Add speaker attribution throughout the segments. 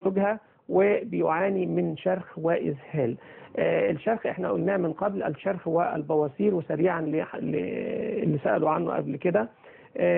Speaker 1: زوجها وبيعاني من شرخ وإسهال. الشرخ احنا قلناه من قبل، الشرخ والبواسير، وسريعا اللي سألوا عنه قبل كده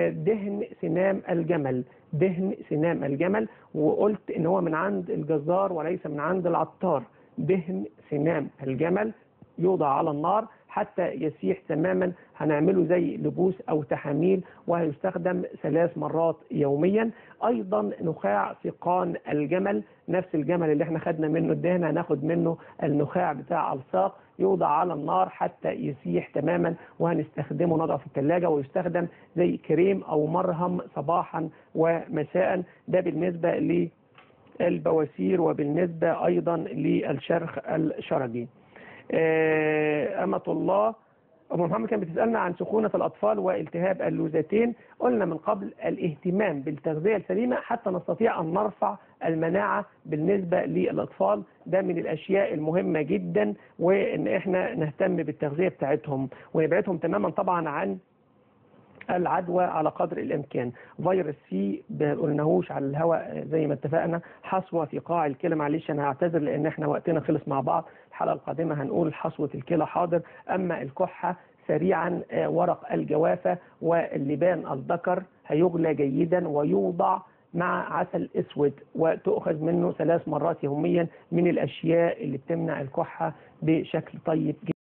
Speaker 1: دهن سنام الجمل. دهن سنام الجمل، وقلت ان هو من عند الجزار وليس من عند العطار. دهن سنام الجمل يوضع على النار حتى يسيح تماما، هنعمله زي لبوس او تحاميل، وهيستخدم 3 مرات يوميا. ايضا نخاع سقان الجمل، نفس الجمل اللي احنا خدنا منه الدهن هناخد منه النخاع بتاع الساق، يوضع على النار حتى يسيح تماما، وهنستخدمه نضعه في الثلاجة، ويستخدم زي كريم او مرهم صباحا ومساء. ده بالنسبة للبواسير وبالنسبة ايضا للشرخ الشرجي. أمة الله أم محمد كانت بتسألنا عن سخونة الأطفال والتهاب اللوزتين. قلنا من قبل الاهتمام بالتغذية السليمة حتى نستطيع أن نرفع المناعة بالنسبة للأطفال، ده من الأشياء المهمة جدا، وإن إحنا نهتم بالتغذية بتاعتهم ونبعدهم تماما طبعا عن العدوى على قدر الامكان. فيروس سي ما قلناهوش على الهواء زي ما اتفقنا. حصوه في قاع الكلى، معلش انا هعتذر لان احنا وقتنا خلص مع بعض. الحلقه القادمه هنقول حصوه الكلى، حاضر. اما الكحه سريعا ورق الجوافه واللبان الذكر هيغلى جيدا ويوضع مع عسل اسود، وتؤخذ منه 3 مرات يوميا، من الاشياء اللي بتمنع الكحه بشكل طيب جدا.